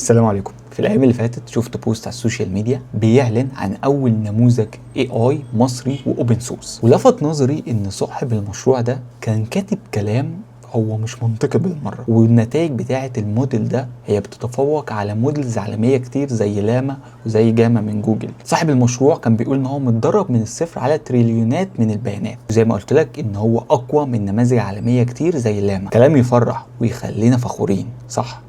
السلام عليكم. في الايام اللي فاتت شفت بوست على السوشيال ميديا بيعلن عن اول نموذج AI مصري واوبن سورس، ولفت نظري ان صاحب المشروع ده كان كاتب كلام هو مش منطقي بالمره، والنتائج بتاعه الموديل ده هي بتتفوق على موديلز عالميه كتير زي لاما وزي جاما من جوجل. صاحب المشروع كان بيقول ان هو متدرب من الصفر على تريليونات من البيانات، وزي ما قلت لك ان هو اقوى من نماذج عالميه كتير زي لاما. كلام يفرح ويخلينا فخورين، صح؟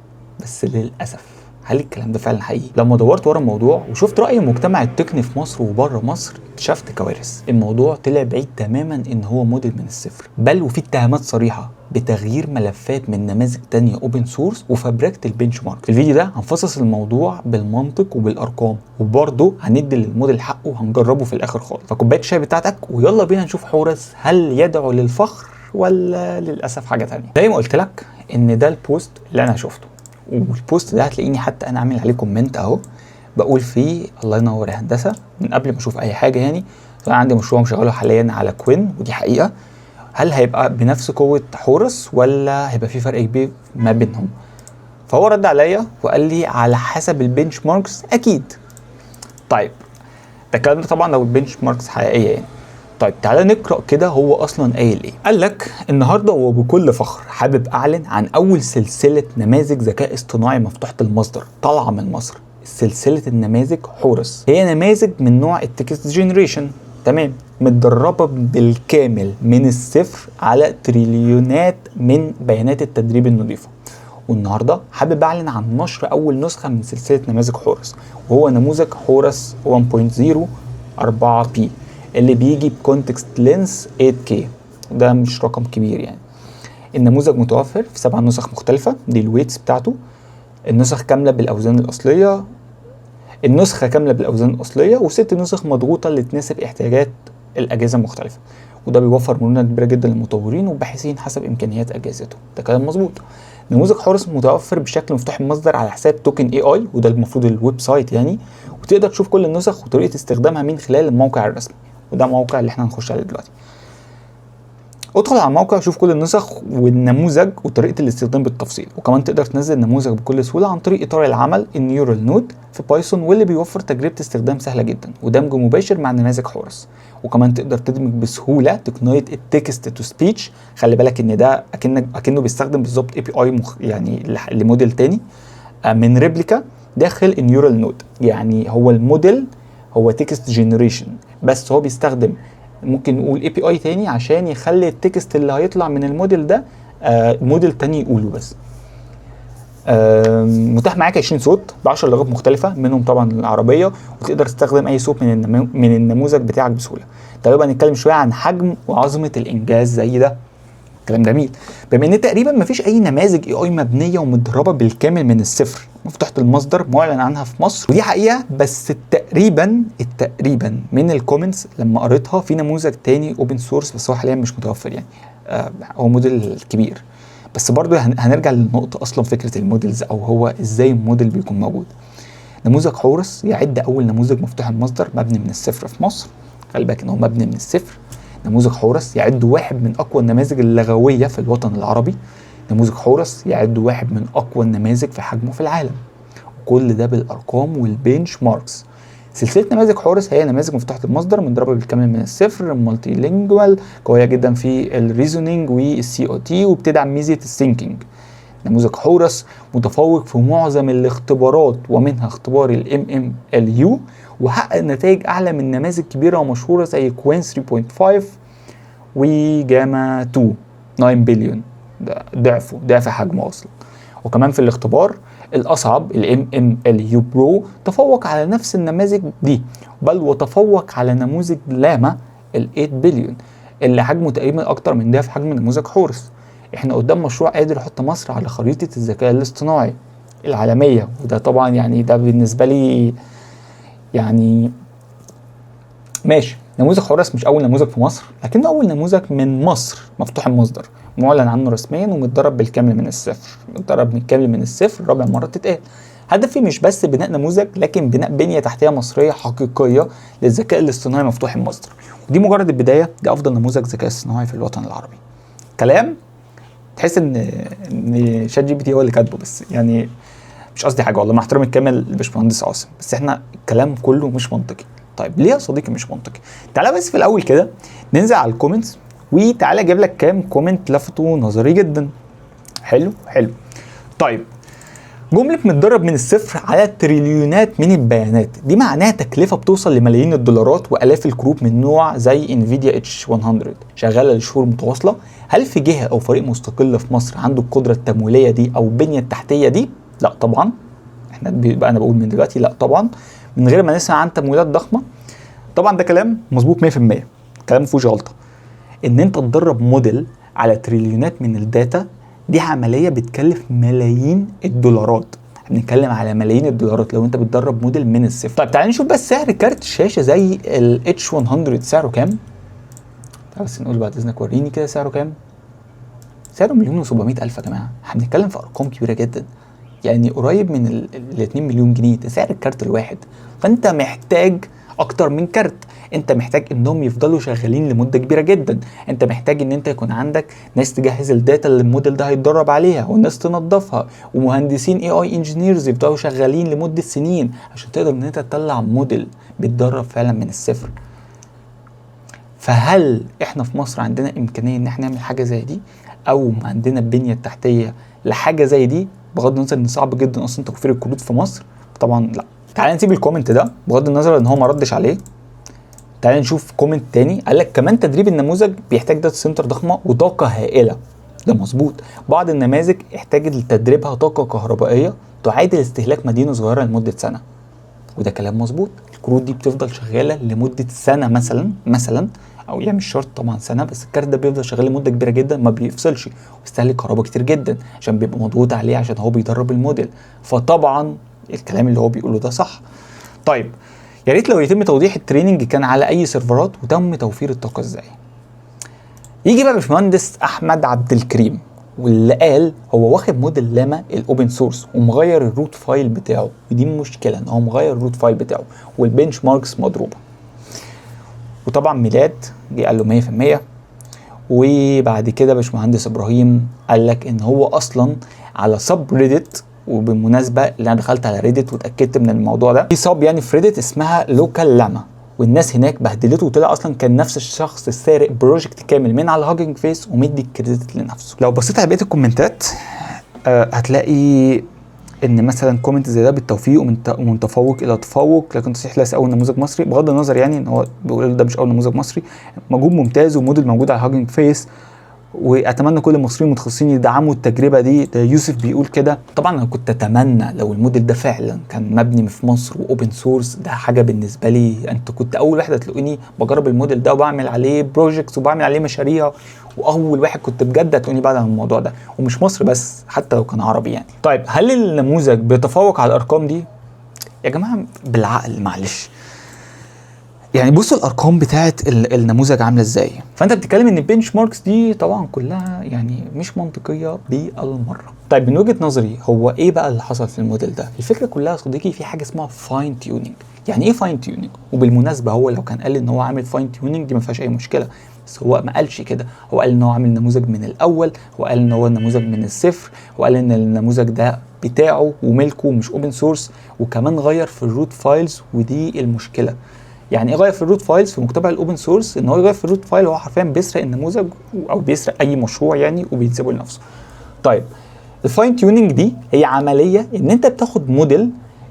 بس للاسف هل الكلام ده فعلا حقيقي؟ لما دورت ورا الموضوع وشفت رأي المجتمع التقني في مصر وبره مصر اكتشفت كوارث. الموضوع طلع بعيد تماما ان هو موديل من الصفر، بل وفي اتهامات صريحة بتغيير ملفات من نماذج تانية اوبن سورس وفبركة البنش مارك. في الفيديو ده هنفصص الموضوع بالمنطق وبالارقام، وبرضه هندي للموديل حقه وهنجربه في الاخر خالص. فكوبايه الشاي بتاعتك ويلا بينا نشوف حورس هل يدعو للفخر ولا للاسف حاجة تانية. زي ما قلت لك ان ده البوست اللي انا شفته، والبوست ده هتلاقيني حتى انا عامل عليه كومنت اهو بقول فيه الله ينور يا هندسه من قبل ما اشوف اي حاجه. يعني فانا عندي مشروع مشغله حاليا على كوين، ودي حقيقه. هل هيبقى بنفس قوه حورس ولا هيبقى في فرق كبير ما بينهم؟ فهو رد عليا وقال لي على حسب البنش ماركس اكيد. طيب ده الكلام ده طبعا لو البنش ماركس حقيقيه يعني. طيب تعالى نقرأ كده هو أصلا قايل إيه. قال لك النهاردة وبكل فخر حابب أعلن عن أول سلسلة نماذج ذكاء اصطناعي مفتوحة المصدر طالعة من مصر. سلسلة النماذج حورس هي نماذج من نوع التكست جينيريشن، تمام، متدربة بالكامل من الصفر على تريليونات من بيانات التدريب النظيفة. والنهارده حابب أعلن عن نشر أول نسخة من سلسلة نماذج حورس، وهو نموذج حورس 1.0 4P اللي بيجي بكونتكست لينس 8K. ده مش رقم كبير يعني. النموذج متوفر في 7 نسخ مختلفة، دي الويتس بتاعته. النسخة كاملة بالأوزان الأصلية، و6 نسخ مضغوطة اللي تناسب احتياجات الأجهزة المختلفة، وده بيوفر مرونة كبيرة جدا للمطورين والباحثين حسب إمكانيات أجهزتهم. ده كلام مظبوط. نموذج حورس متوفر بشكل مفتوح المصدر على حساب توكن AI، وده المفروض الويب سايت يعني، وتقدر تشوف كل النسخ وطريقة استخدامها من خلال الموقع الرسمي، وده موقع اللي احنا هنخش عليه دلوقتي. ادخل على الموقع شوف كل النسخ والنموذج وطريقة الاستخدام بالتفصيل، وكمان تقدر تنزل النموذج بكل سهولة عن طريق إطار العمل النيورال نود في بايثون، واللي بيوفر تجربة استخدام سهلة جدا ودمج مباشر مع نماذج حورس. وكمان تقدر تدمج بسهولة تقنية التكست تو سبيتش. خلي بالك ان ده اكنه بيستخدم بالظبط API يعني لموديل تاني من ريبليكا داخل النيورال نود. يعني هو الموديل هو تكست جينيريشن، بس هو بيستخدم ممكن نقول API تاني عشان يخلي التكست اللي هيطلع من الموديل ده موديل تاني يقوله. بس متاح معاك 20 صوت ب10 لغات مختلفة منهم طبعا العربية، وتقدر تستخدم اي صوت من النموذج بتاعك بسهولة. طيب هنتكلم شوية عن حجم وعظمة الانجاز زي ده. كلام جميل. بما ان تقريبا مفيش اي نماذج AI مبنيه ومتدربه بالكامل من الصفر مفتوحه المصدر معلن عنها في مصر، ودي حقيقه. بس التقريبا من الكومنتس لما قريتها في نموذج تاني اوبن سورس، بس هو حاليا مش متوفر يعني. هو موديل كبير، بس برضه هنرجع للنقطه اصلا فكره الموديلز او هو ازاي الموديل بيكون موجود. نموذج حورس يعد اول نموذج مفتوح المصدر مبني من الصفر في مصر. خلي بالك ان هو مبني من الصفر. نموذج حورس يعد واحد من أقوى النماذج اللغوية في الوطن العربي. نموذج حورس يعد واحد من أقوى النماذج في حجمه في العالم، وكل ده بالأرقام والبنش ماركس. سلسلة نماذج حورس هي نماذج مفتوحة المصدر متدربة بالكامل من الصفر، مالتي لينجوال، قوية جدا في الريزونينج والCOT، وبتدعم ميزة الثينكينج. نموذج حورس متفوق في معظم الاختبارات ومنها اختبار MMLU، وحقق نتائج أعلى من نماذج كبيرة ومشهورة زي كوين 3.5 وجاما 2 9 بليون، ده ضعف حجمه أصلا. وكمان في الاختبار الأصعب MMLU Pro تفوق على نفس النماذج دي، بل وتفوق على نموذج لاما 8 بليون اللي حجمه تقريبا أكتر من ضعف حجم نموذج حورس. احنا قدام مشروع قادر يحط مصر على خريطة الذكاء الاصطناعي العالمية، وده طبعا يعني ده بالنسبة لي يعني ماشي. نموذج حورس مش أول نموذج في مصر، لكنه أول نموذج من مصر مفتوح المصدر معلن عنه رسميا ومتدرب بالكامل من الصفر. رابع مرة تتقال. هدفي مش بس بناء نموذج، لكن بناء بنية تحتية مصرية حقيقية للذكاء الاصطناعي مفتوح المصدر، ودي مجرد البداية. ده أفضل نموذج ذكاء اصطناعي في الوطن العربي. كلام تحس ان ChatGPT هو اللي كاتبه، بس يعني مش قصدي حاجه والله، مع احترامي الكامل للباشمهندس عاصم، بس احنا الكلام كله مش منطقي. طيب ليه يا صديقي مش منطقي؟ تعالى بس في الاول كده ننزل على الكومنتس، وتعالى اجيب لك كام كومنت لفتوا نظري جدا. حلو. طيب جملة متدرب من الصفر على تريليونات من البيانات، دي معناها تكلفة بتوصل لملايين الدولارات وآلاف الكروت من نوع زي انفيديا اتش 100 شغالة لشهور متواصلة. هل في جهة أو فريق مستقل في مصر عنده القدرة التمويلية دي أو البنية التحتية دي؟ لا طبعا. أنا بقول من دلوقتي لا طبعا، من غير ما نسمع عن تمويلات ضخمة. طبعا ده كلام مظبوط 100%، كلام مفيهوش غلطة. إن أنت تدرب موديل على تريليونات من الداتا، دي عملية بتكلف ملايين الدولارات. بنتكلم على ملايين الدولارات لو انت بتدرب موديل من الصفر. طيب تعالى نشوف بس سعر كارت شاشة زي ال H100 سعره كام. تعالى بس نقول بعد اذنك وريني كده سعره كام. سعره 1,700,000 يا جماعة. احنا بنتكلم في ارقام كبيرة جدا، يعني قريب من ال 2 مليون جنيه ده سعر الكارت الواحد. فانت محتاج اكتر من كارت، انت محتاج انهم يفضلوا شغالين لمده كبيره جدا، انت محتاج ان انت يكون عندك ناس تجهز الداتا اللي الموديل ده هيتدرب عليها، والناس تنظفها، ومهندسين اي انجينيرز يفضلوا شغالين لمده سنين عشان تقدر ان انت تطلع موديل بيتدرب فعلا من الصفر. فهل احنا في مصر عندنا امكانيه ان احنا نعمل حاجه زي دي، او عندنا البنيه التحتيه لحاجه زي دي؟ بغض النظر ان صعب جدا اصلا توفير الكروت في مصر، طبعا لا. تعال نسيب الكومنت ده بغض النظر ان هو ما ردش عليه. تعال نشوف كومنت تاني قال لك كمان تدريب النموذج بيحتاج داتا سنتر ضخمه وطاقه هائله. ده مظبوط، بعض النماذج احتاجت لتدريبها طاقه كهربائيه تعادل استهلاك مدينه صغيره لمده سنه، وده كلام مظبوط. الكروت دي بتفضل شغاله لمده سنه مثلا، او يعني مش شرط طبعا سنه، بس الكارت ده بيفضل شغال لمده كبيره جدا ما بيفصلش، وبيستهلك كهرباء كتير جدا عشان بيبقى مضغوط عليه عشان هو بيدرب الموديل. فطبعا الكلام اللي هو بيقوله ده صح. طيب يا ريت لو يتم توضيح التريننج كان على اي سيرفرات وتم توفير الطاقه ازاي. يجي بقى باشمهندس احمد عبد الكريم واللي قال هو واخد موديل لاما الاوبن سورس ومغير الروت فايل بتاعه، ودي مشكله ان هو مغير الروت فايل بتاعه والبنش ماركس مضروبه. وطبعا ميلاد جه قال له 100%. وبعد كده باشمهندس ابراهيم قال لك ان هو اصلا على سب ريدت، وبالمناسبه اللي انا دخلت على ريدت واتاكدت من الموضوع ده، في سب يعني في ريدت اسمها لوكال لاما، والناس هناك بهدلته وطلع اصلا كان نفس الشخص السارق بروجكت كامل من على هاجينج فيس ومدي الكريدت لنفسه. لو بصيت على بقيه الكومنتات هتلاقي ان مثلا كومنت زي ده بالتوفيق ومن تفوق الى تفوق، لكن تصحيح ليس اول نموذج مصري. بغض النظر يعني ان هو بيقول ده مش اول نموذج مصري، مجهود ممتاز وموديل موجود على هاجينج فيس، واتمنى كل المصريين المتخصصين يدعموا التجربه دي. ده يوسف بيقول كده. طبعا انا كنت اتمنى لو الموديل ده فعلا كان مبني في مصر واوبن سورس، ده حاجه بالنسبه لي، انت كنت اول واحد هتلاقوني بجرب الموديل ده وبعمل عليه بروجكتس وبعمل عليه مشاريع، واول واحد كنت بجد هتلاقوني بعد عن الموضوع ده، ومش مصر بس حتى لو كان عربي يعني. طيب هل النموذج بيتفوق على الارقام دي؟ يا جماعه بالعقل معلش، يعني بصوا الارقام بتاعت النموذج عامله ازاي. فانت بتتكلم ان البنش ماركس دي طبعا كلها يعني مش منطقيه بالمره. طيب من وجهه نظري هو ايه بقى اللي حصل في الموديل ده؟ الفكره كلها يا صديقي في حاجه اسمها فاين تيونينج. يعني ايه فاين تيونينج؟ وبالمناسبه هو لو كان قال ان هو عامل فاين تيونينج دي ما فيهاش اي مشكله، بس هو ما قالش كده. هو قال ان هو عامل نموذج من الاول، هو قال ان هو النموذج من الصفر، وقال ان النموذج ده بتاعه وملكه مش اوبن سورس، وكمان غير في الروت فايلز، ودي المشكله. يعني ايه غير في الروت فايلز في مجتمع الاوبن سورس؟ ان هو يغير في الروت فايل هو حرفيا بيسرق النموذج او بيسرق اي مشروع يعني وبيسيبه لنفسه. طيب الفاين تيونينج دي هي عمليه ان انت بتاخد موديل،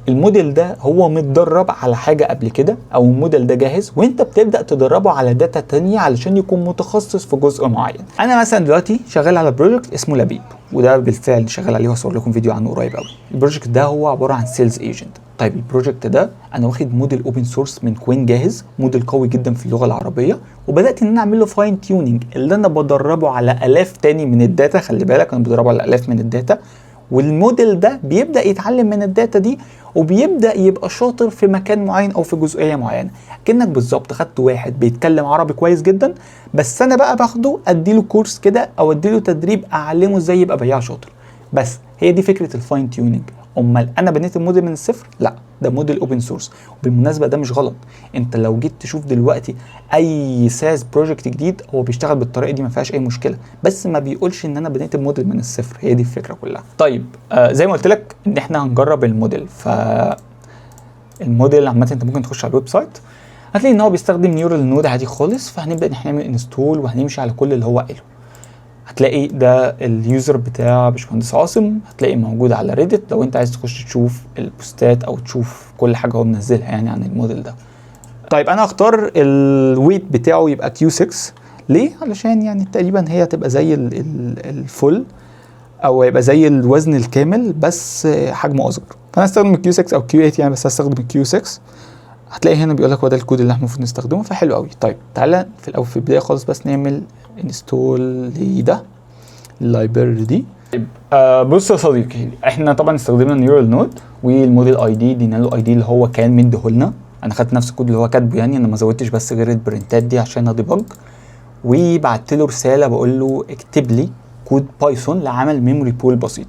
الموديل ده هو متدرب على حاجه قبل كده، او الموديل ده جاهز وانت بتبدا تدربه على داتا تانية علشان يكون متخصص في جزء معين. انا مثلا دلوقتي شغال على بروجكت اسمه لبيب، وده بالفعل شغال عليه وهصور لكم فيديو عنه قريب قوي. البروجكت ده هو عباره عن سيلز ايجنت. طيب البروجكت ده انا واخد موديل اوبن سورس من كوين جاهز، موديل قوي جدا في اللغه العربيه، وبدات ان انا اعمل له فاين تيونينج اللي انا بدربه على الاف تاني من الداتا. خلي بالك انا بدربه على الاف من الداتا، والموديل ده بيبدا يتعلم من الداتا دي وبيبدا يبقى شاطر في مكان معين او في جزئيه معينه. كأنك بالظبط خدت واحد بيتكلم عربي كويس جدا، بس انا بقى باخده اديله كورس كده او اديله تدريب اعلمه ازاي يبقى بياع شاطر. بس هي دي فكره الفاين تيونينج. امال انا بنيت الموديل من الصفر؟ لا، ده موديل اوبن سورس. وبالمناسبه ده مش غلط، انت لو جيت تشوف دلوقتي اي ساس بروجكت جديد هو بيشتغل بالطريقه دي ما فيهاش اي مشكله، بس ما بيقولش ان انا بنيت الموديل من الصفر. هي دي الفكره كلها. طيب زي ما قلت لك ان احنا هنجرب الموديل. الموديل عامه انت ممكن تخش على الويب سايت هتلاقي ان هو بيستخدم نيورال نود عادي خالص. فهنبدا ان احنا نعمل انستول وهنمشي على كل اللي هو قاله. هتلاقي ده اليوزر بتاع باشمهندس عاصم، هتلاقي موجود على ريدت لو انت عايز تخش تشوف البوستات او تشوف كل حاجه هو منزلها يعني عن الموديل ده. طيب انا هختار الويت بتاعه يبقى Q6. ليه؟ علشان يعني تقريبا هي هتبقى زي الفل او يبقى زي الوزن الكامل بس حجمه اصغر. فانا هستخدم Q6 او Q8 يعني، بس هستخدم Q6. هتلاقي هنا بيقول لك هو ده الكود اللي احنا المفروض نستخدمه، فحلو قوي. طيب تعالى في الاول في البدايه خالص بس نعمل انستول لده اللايبرري دي. بص يا صديقي، احنا طبعا استخدمنا نيورال نود والموديل اي دي ادينا له اي دي اللي هو كان مديهولنا. انا خدت نفس الكود اللي هو كاتبه يعني، انا ما زودتش بس غير البرنتات دي عشان اديبج. وبعت له رساله بقول له اكتب لي كود بايثون لعمل ميموري بول بسيط.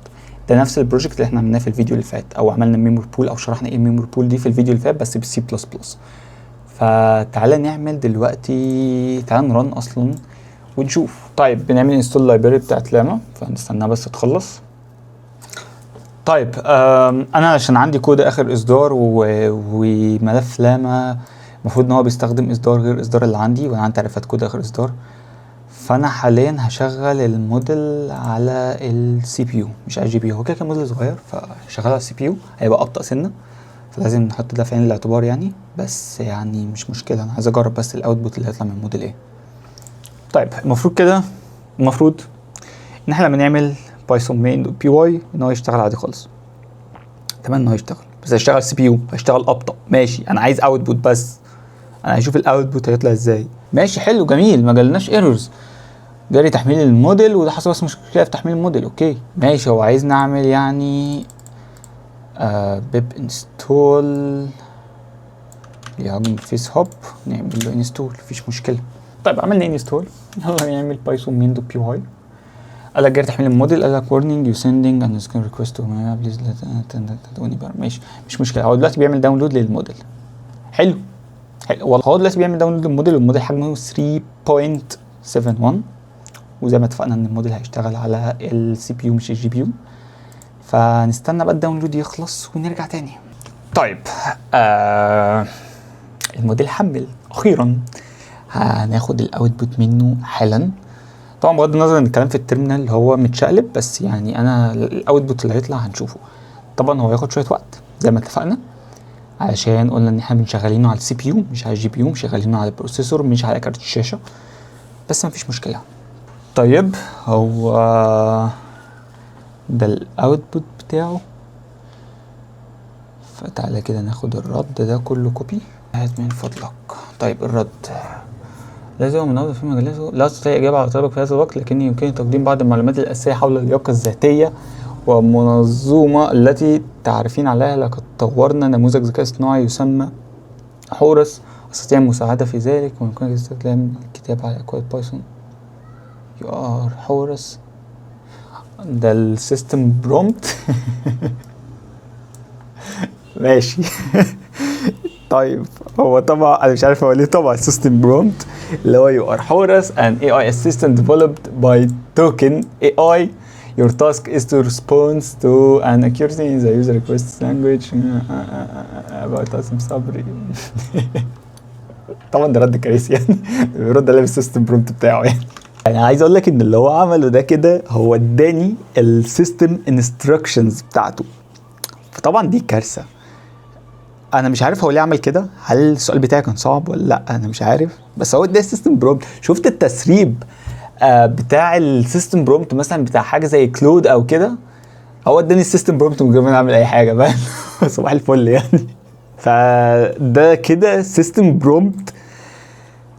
ده نفس البروجكت اللي احنا عملناه في الفيديو اللي فات، او عملنا ميموري بول او شرحنا ايه الميموري بول دي في الفيديو اللي فات بس بالسي بلس بلس. فتعالى نعمل دلوقتي، تعالى نرن اصلا ونشوف. طيب بنعمل انستول لايبرري بتاعت لاما، فنستناها بس تخلص. طيب انا عشان عندي كود اخر اصدار وملف لاما المفروض ان هو بيستخدم اصدار غير الاصدار اللي عندي، وانا عندي تعريفات كود اخر اصدار. فانا حاليا هشغل الموديل على السي بي يو مش على الجي بي يو. هو كده كان موديل صغير فشغال على السي بي يو هيبقى ابطأ سنه، فلازم نحط ده في عين الاعتبار يعني. بس يعني مش مشكله، انا عايز اجرب بس الاوتبوت اللي هيطلع من الموديل ايه. طيب المفروض كده ان احنا لما نعمل بايثون مين بي واي ان هو يشتغل عادي خالص. اتمنى ان هو يشتغل، بس هيشتغل سي بي يو هيشتغل ابطأ ماشي. انا عايز اوتبوت بس، انا هشوف الاوتبوت هيطلع ازاي. ماشي حلو جميل، ما جالناش ايرورز. جاري تحميل الموديل وده حصل بس مشكله في تحميل الموديل. اوكي ماشي. هو عايز نعمل يعني بيب انستول يعمل فيس هوب، نعمل له انستول مفيش مشكله. طيب عملنا انستول، يلا نعمل بايثون مين دوت بي واي. قال لك جاري تحميل الموديل، قال لك warning you sending and scan request to me please let ماشي مش مشكله. هو دلوقتي بيعمل داونلود للموديل. حلو والله. هو دلوقتي بيعمل داونلود للموديل والموديل حجمه 3.71 وزي ما اتفقنا ان الموديل هيشتغل على السي بي يو مش الجي بي يو. فنستنى بقى الداونلود يخلص ونرجع تاني. طيب الموديل حمل اخيرا، هناخد الاوتبوت منه حالا. طبعا بغض النظر ان الكلام في التيرمينال هو متشقلب، بس يعني انا الاوتبوت اللي هيطلع هنشوفه. طبعا هو هياخد شويه وقت زي ما اتفقنا، علشان قلنا ان احنا بنشغلينه على السي بي يو مش على الجي بي يو، مشغلينه على البروسيسور مش على كارت الشاشه، بس مفيش مشكله. طيب هو ده الاوتبوت بتاعه. فتعالى كده ناخد الرد ده كله كوبي، هات من فضلك. طيب الرد لازم منوض في مجالاته، لا استطيع اجابه على طلبك في هذا الوقت، لكني يمكنني تقديم بعض المعلومات الاساسيه حول اللياقه الذاتيه والمنظومه التي تعرفين عليها. لقد طورنا نموذج ذكاء اصطناعي يسمى حورس، استطيع المساعده في ذلك ويمكنك استخدام الكتاب على اكواد بايثون. يو ار حورس ده السيستم برومبت. ماشي. طيب هو طبعا انا مش عارف هو ليه طبعا سيستم برومبت اللي هو يو ار حورس an AI assistant developed by token AI. Your task is to respond to an accuracy in the user request language about Asim Sabri. طبعا ده رد كارثي يعني، بيرد عليه بالسيستم برومبت بتاعه يعني. انا عايز اقول لك ان اللي هو عمله ده كده هو اداني السيستم انستراكشنز بتاعته، فطبعا دي كارثه. انا مش عارف هو ليه عمل كده، هل السؤال بتاعي كان صعب ولا لا انا مش عارف، بس هو ده السيستم برومبت. شفت التسريب بتاع السيستم برومبت مثلا بتاع حاجه زي كلود او كده، هو اداني السيستم برومبت من غير ما اعمل اي حاجه بقى. صباح الفل يعني. فده كده سيستم برومبت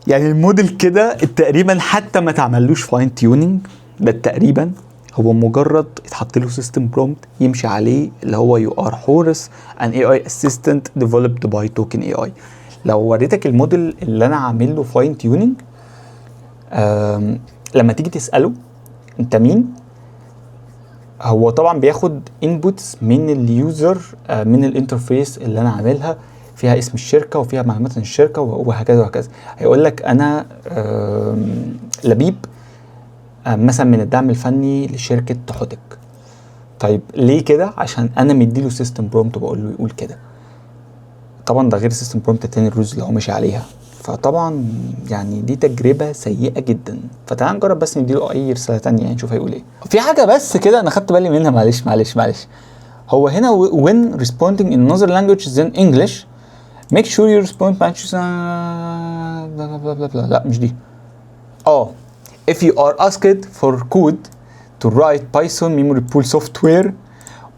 يعني. الموديل كده تقريبا حتى ما تعملوش فاين تيوننج، ده تقريبا هو مجرد اتحط له سيستم برومبت يمشي عليه اللي هو يو ار حورس ان اي اي اسيستنت ديفلوبد باي توكن اي اي. لو وريتك الموديل اللي انا عامل له فاين تيوننج، لما تيجي تساله انت مين، هو طبعا بياخد انبوتس من اليوزر، من الانترفيس اللي انا عاملها، فيها اسم الشركه وفيها معلومات عن الشركه وهكذا وهكذا. هيقول لك انا لبيب مثلا من الدعم الفني لشركه تحوتك. طيب ليه كده؟ عشان انا مديله سيستم برومت وبقول له يقول كده. طبعا ده غير سيستم برومت التاني الرولز اللي هو ماشي عليها. فطبعا يعني دي تجربه سيئه جدا. فتعال نجرب بس نديله اي رساله تانية يعني نشوف هيقول ايه. في حاجه بس كده انا خدت بالي منها، معلش. هو هنا when responding in another language than English make sure your response matches بلا بلا بلا بلا. لا مش دي. if you are asked for code to write Python memory pool software,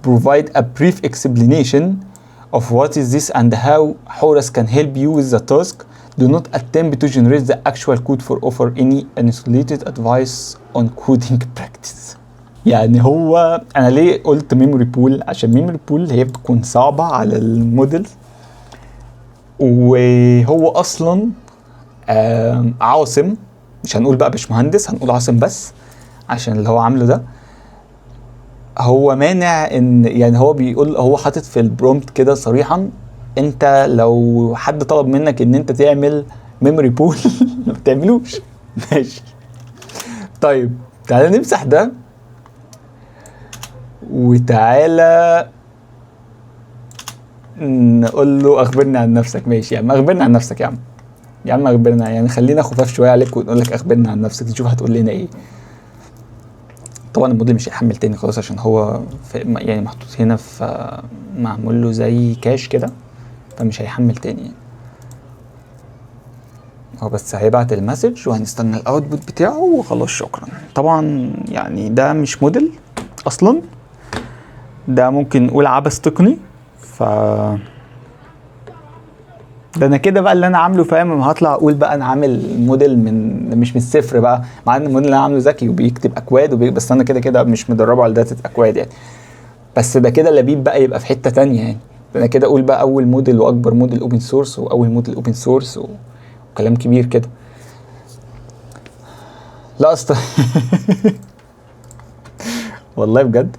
provide a brief explanation of what is this and how Horus can help you with the task. Do not attempt to generate the actual code for offer any unsolicited advice on coding practice. يعني هو انا ليه قلت ميموري بول؟ عشان ميموري بول هي بتكون صعبة على الموديل، وهو اصلا عاصم، مش هنقول بقى باشمهندس، هنقول عاصم بس عشان اللي هو عامله ده. هو مانع ان يعني هو بيقول، هو حاطط في البرومت كده صريحا انت لو حد طلب منك ان انت تعمل ميموري بول ما بتعملوش. ماشي طيب تعالى نمسح ده وتعالى نقول له اخبرني عن نفسك. ماشي يا عم اخبرني عن نفسك يا عم اخبرنا، يعني خلينا خفاف شويه عليك ونقول لك اخبرنا عن نفسك نشوف هتقول لنا ايه. طبعا الموديل مش هيحمل تاني خلاص عشان هو يعني محطوط هنا في معمول له زي كاش كده، فمش هيحمل تاني يعني. هو بس هيبعت المسج وهنستنى الاوتبوت بتاعه وخلاص شكرا. طبعا يعني ده مش موديل اصلا، ده ممكن نقول عبث تقني. ده انا كده بقى اللي انا عامله فاهم، هطلع اقول بقى انا عامل موديل مش من الصفر بقى، مع ان الموديل اللي انا عامله ذكي وبيكتب اكواد بس انا كده مش مدربه على داتا اكواد يعني. بس ده كده لبيب بقى يبقى في حته تانية يعني. ده انا كده اقول بقى اول موديل واكبر موديل اوبن سورس واول موديل اوبن سورس وكلام كبير كده. لا والله بجد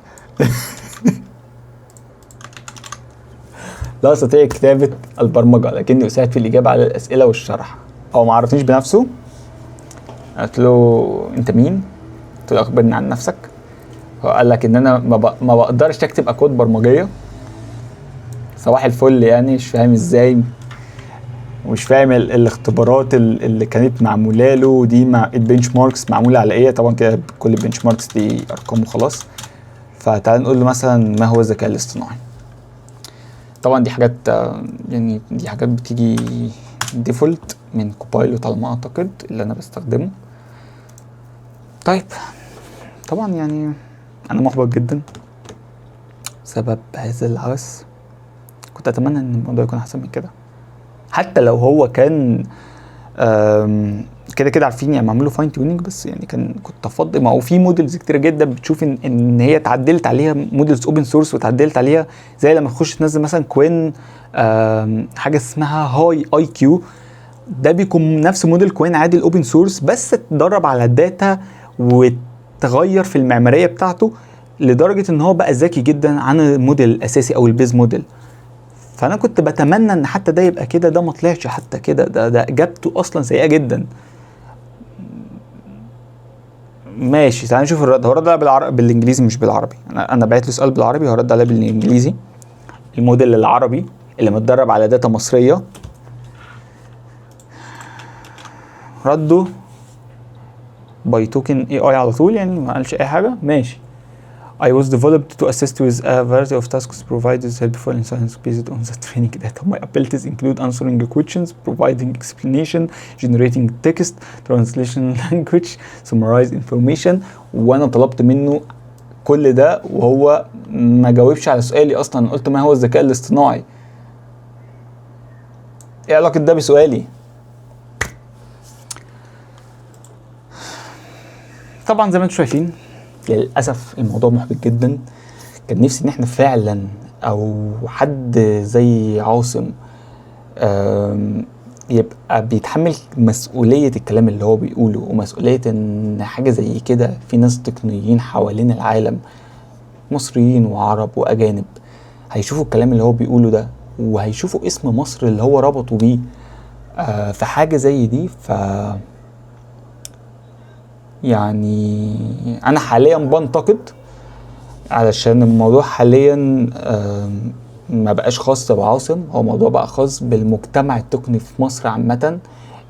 لا استطيع كتابة البرمجة لكني اساعد في الاجابة على الاسئلة والشرح. هو ما عرفنيش بنفسه، قلت له انت مين؟ قلت له اخبرني عن نفسك. هو قال لك ان انا ما بقدرش اكتب اكواد برمجية. صباح الفل يعني، مش فاهم ازاي ومش فاهم الاختبارات اللي كانت معموله له دي مع البنش ماركس معموله على ايه. طبعا كده كل البنش ماركس دي ارقام وخلاص. فتعال نقول له مثلا ما هو الذكاء الاصطناعي. طبعا دي حاجات يعني دي حاجات بتيجي ديفولت من كوبايلوت على ما اعتقد اللي انا بستخدمه. طيب طبعا يعني انا محبط جدا بسبب هذا العبث. كنت اتمنى ان الموضوع يكون احسن من كده، حتى لو هو كان كده عارفين يعني معمول له فاين تيونينج، بس يعني كنت افضل. ما هو في موديلز كتير جدا بتشوف ان هي اتعدلت عليها موديلز اوبن سورس واتعدلت عليها، زي لما تخش تنزل مثلا كوين حاجه اسمها هاي اي كيو، ده بيكون نفس موديل كوين عادي الاوبن سورس بس اتدرب على الداتا وتغير في المعماريه بتاعته لدرجه ان هو بقى ذكي جدا عن الموديل الاساسي او البيز موديل. فانا كنت بتمنى ان حتى ده يبقى كده، ده ما طلعش حتى كده، ده اجابته اصلا سيئه جدا. ماشي تعالى نشوف الرد. هو رد بالانجليزي مش بالعربي. انا بعت له سؤال بالعربي هو رد عليه بالانجليزي. الموديل العربي اللي متدرب على داتا مصريه رده باي توكن اي اي على طول، يعني ما قالش اي حاجه. ماشي. I was developed to assist with a variety of tasks provided helpful insights based on the training data. My abilities include answering questions, providing explanation, generating text, translation language, summarize information. وانا طلبت منه كل ده وهو ما جاوبش على سؤالي اصلا. قلت ما هو الذكاء الاصطناعي؟ ايه علاقة ده بسؤالي؟ طبعا زي ما انتم شايفين للأسف الموضوع محبط جدا. كان نفسي ان احنا فعلا او حد زي عاصم يبقى بيتحمل مسؤولية الكلام اللي هو بيقوله، ومسؤولية ان حاجة زي كده في ناس تقنيين حوالين العالم مصريين وعرب واجانب هيشوفوا الكلام اللي هو بيقوله ده، وهيشوفوا اسم مصر اللي هو ربطوا بيه في حاجة زي دي. يعني انا حاليا بنتقد علشان الموضوع حاليا ما بقاش خاص بعاصم، هو موضوع بقى خاص بالمجتمع التقني في مصر عامة،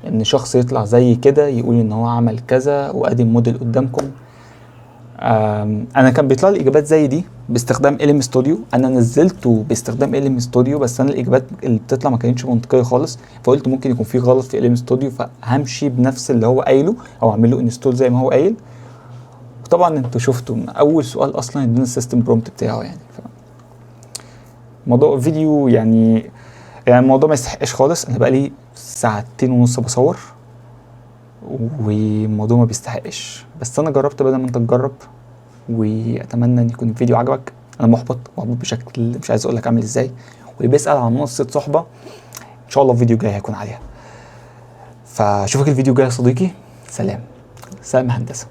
ان شخص يطلع زي كده يقول ان هو عمل كذا وادي الموديل قدامكم. انا كان بيطلع لي اجابات زي دي باستخدام ال ام ستوديو، انا نزلته باستخدام ال ام ستوديو، بس انا الاجابات اللي بتطلع ما كانتش منطقيه خالص، فقلت ممكن يكون في غلط في ال ام ستوديو، فهمشي بنفس اللي هو قايله او اعمل له انستول زي ما هو قايل. وطبعا انتوا شفتوا من اول سؤال اصلا ادينا السيستم برومبت بتاعه يعني. موضوع فيديو يعني الموضوع ما يستحقش خالص، انا بقالي 2.5 ساعة بصور والموضوع ما بيستحقش، بس انا جربت بدل ما انت تجرب، واتمنى ان يكون الفيديو عجبك. انا محبط بشكل مش عايز اقول لك عامل ازاي، واللي بيسال عن منصه صحبه ان شاء الله الفيديو الجاي هيكون عليها. فاشوفك الفيديو الجاي يا صديقي. سلام. سلام هندسه.